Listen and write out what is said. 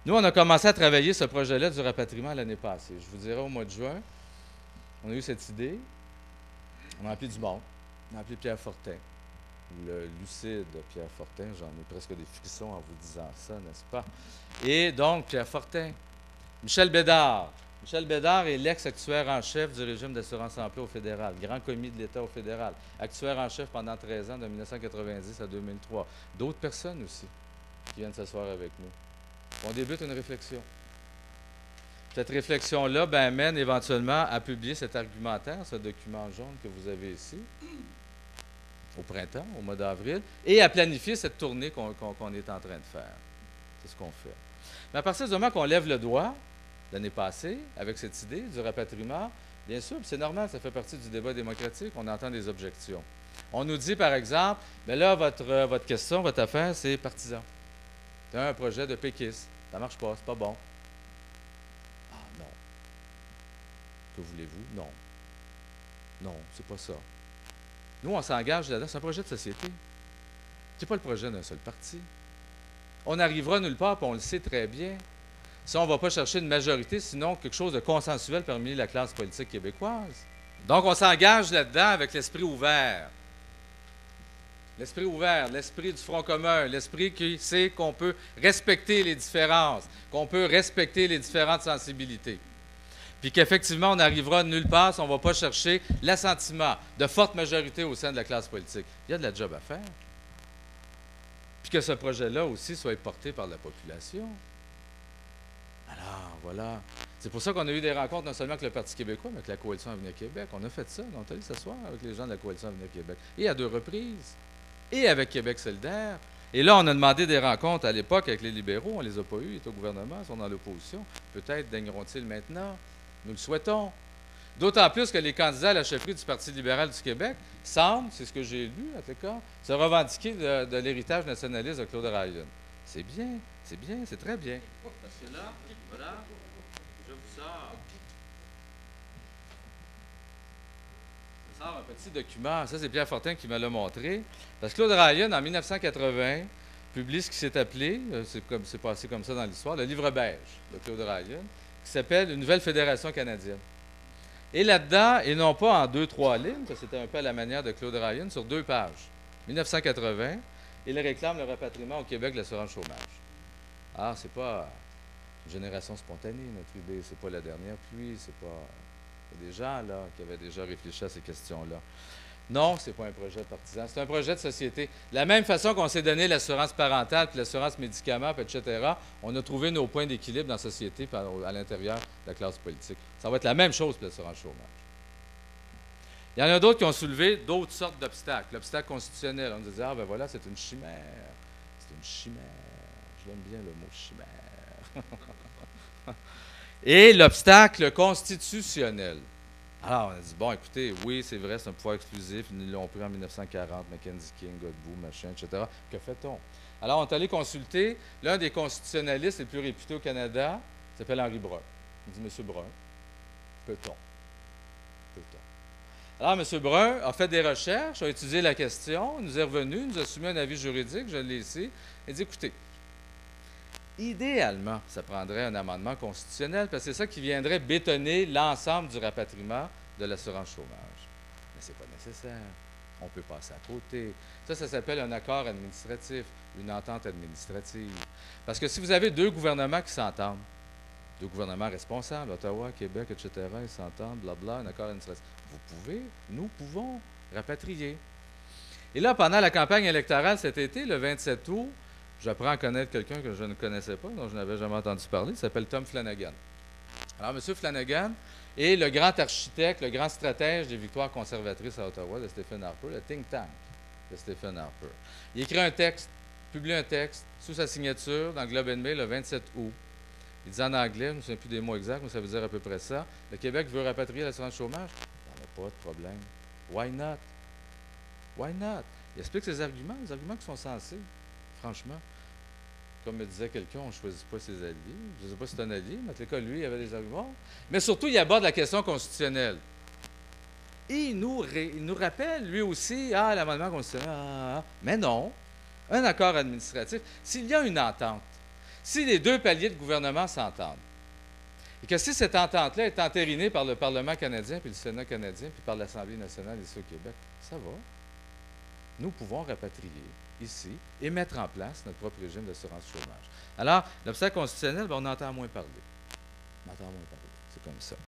Nous, on a commencé à travailler ce projet-là du rapatriement l'année passée. Je vous dirais, au mois de juin, on a eu cette idée. On a appelé du monde. On a appelé Pierre Fortin. Le lucide Pierre Fortin, j'en ai presque des frissons en vous disant ça, n'est-ce pas? Et donc, Pierre Fortin. Michel Bédard. Michel Bédard est l'ex-actuaire en chef du régime d'assurance-emploi au fédéral, grand commis de l'État au fédéral, actuaire en chef pendant 13 ans, de 1990 à 2003. D'autres personnes aussi qui viennent s'asseoir avec nous. On débute une réflexion. Cette réflexion-là mène éventuellement à publier cet argumentaire, ce document jaune que vous avez ici, au printemps, au mois d'avril, et à planifier cette tournée qu'on est en train de faire. C'est ce qu'on fait. Mais à partir du moment qu'on lève le doigt, l'année passée, avec cette idée du rapatriement, bien sûr, c'est normal, ça fait partie du débat démocratique, on entend des objections. On nous dit, par exemple, mais là, votre question, votre affaire, c'est partisan. C'est un projet de péquiste. Ça ne marche pas, c'est pas bon. Ah non. Que voulez-vous? Non. Non, c'est pas ça. Nous, on s'engage là-dedans. C'est un projet de société. C'est pas le projet d'un seul parti. On n'arrivera nulle part, puis on le sait très bien. Si on ne va pas chercher une majorité, sinon quelque chose de consensuel parmi la classe politique québécoise. Donc, on s'engage là-dedans avec l'esprit ouvert. L'esprit ouvert, l'esprit du Front commun, l'esprit qui sait qu'on peut respecter les différences, qu'on peut respecter les différentes sensibilités. Puis qu'effectivement, on n'arrivera nulle part si on ne va pas chercher l'assentiment de forte majorité au sein de la classe politique. Il y a de la job à faire. Puis que ce projet-là aussi soit porté par la population. Alors, voilà. C'est pour ça qu'on a eu des rencontres non seulement avec le Parti québécois, mais avec la Coalition Avenir Québec. On a fait ça. On est allé s'asseoir avec les gens de la Coalition Avenir Québec. Et à 2 reprises. Et avec Québec solidaire. Et là, on a demandé des rencontres à l'époque avec les libéraux. On ne les a pas eues. Ils étaient au gouvernement, ils sont dans l'opposition. Peut-être daigneront-ils maintenant. Nous le souhaitons. D'autant plus que les candidats à la chefferie du Parti libéral du Québec semblent, c'est ce que j'ai lu en tout cas, se revendiquer de l'héritage nationaliste de Claude Ryan. C'est bien, c'est très bien. Parce que là, voilà, je vous sors. Je sors un petit document. Ça, c'est Pierre Fortin qui me l'a montré. Parce que Claude Ryan, en 1980, publie ce qui s'est appelé, c'est passé comme ça dans l'histoire, le livre beige de Claude Ryan, qui s'appelle Une nouvelle fédération canadienne. Et là-dedans, et non pas en 2-3 lignes, ça c'était un peu à la manière de Claude Ryan, sur 2 pages. 1980, il réclame le rapatriement au Québec de l'assurance chômage. Ah, c'est pas une génération spontanée, notre idée. C'est pas la dernière pluie, c'est pas... Il y a des gens, là, qui avaient déjà réfléchi à ces questions-là. Non, c'est pas un projet partisan, c'est un projet de société. De la même façon qu'on s'est donné l'assurance parentale, puis l'assurance médicaments, puis etc., on a trouvé nos points d'équilibre dans la société à l'intérieur de la classe politique. Ça va être la même chose pour l'assurance chômage. Il y en a d'autres qui ont soulevé d'autres sortes d'obstacles. L'obstacle constitutionnel, on disait, ah ben voilà, c'est une chimère. C'est une chimère. Je l'aime bien le mot chimère. Et l'obstacle constitutionnel. Alors, on a dit, bon, écoutez, oui, c'est vrai, c'est un pouvoir exclusif. Ils l'ont pris en 1940, Mackenzie King, Godbout, machin, etc. Que fait-on? Alors, on est allé consulter l'un des constitutionnalistes les plus réputés au Canada, il s'appelle Henri Brun. Il dit, Monsieur Brun, peut-on? Peut-on? Alors, M. Brun a fait des recherches, a étudié la question, nous est revenu, nous a soumis un avis juridique, je l'ai ici. Il dit, écoutez, idéalement, ça prendrait un amendement constitutionnel parce que c'est ça qui viendrait bétonner l'ensemble du rapatriement de l'assurance chômage. Mais ce n'est pas nécessaire. On peut passer à côté. Ça s'appelle un accord administratif, une entente administrative. Parce que si vous avez 2 gouvernements qui s'entendent, 2 gouvernements responsables, Ottawa, Québec, etc., ils s'entendent, blabla, un accord administratif, vous pouvez, nous pouvons rapatrier. Et là, pendant la campagne électorale cet été, le 27 août, j'apprends à connaître quelqu'un que je ne connaissais pas, dont je n'avais jamais entendu parler, il s'appelle Tom Flanagan. Alors, M. Flanagan est le grand architecte, le grand stratège des victoires conservatrices à Ottawa de Stephen Harper, le think tank de Stephen Harper. Il écrit un texte, publie un texte sous sa signature dans Globe and Mail le 27 août. Il dit en anglais, je ne me souviens plus des mots exacts, mais ça veut dire à peu près ça. Le Québec veut rapatrier l'assurance chômage. Il n'y en a pas de problème. Why not? Why not? Il explique ses arguments, les arguments qui sont censés. Franchement, comme me disait quelqu'un, on ne choisit pas ses alliés. Je ne sais pas si c'est un allié, mais en tout cas, lui, il avait des arguments. Mais surtout, il aborde la question constitutionnelle. Et il nous rappelle, lui aussi, l'amendement constitutionnel, mais non, un accord administratif. S'il y a une entente, Si les deux paliers de gouvernement s'entendent, et que si cette entente-là est entérinée par le Parlement canadien, puis le Sénat canadien, puis par l'Assemblée nationale ici au Québec, ça va. Nous pouvons rapatrier ici et mettre en place notre propre régime d'assurance chômage. Alors, l'obstacle constitutionnel, on entend moins parler. On entend moins parler. C'est comme ça.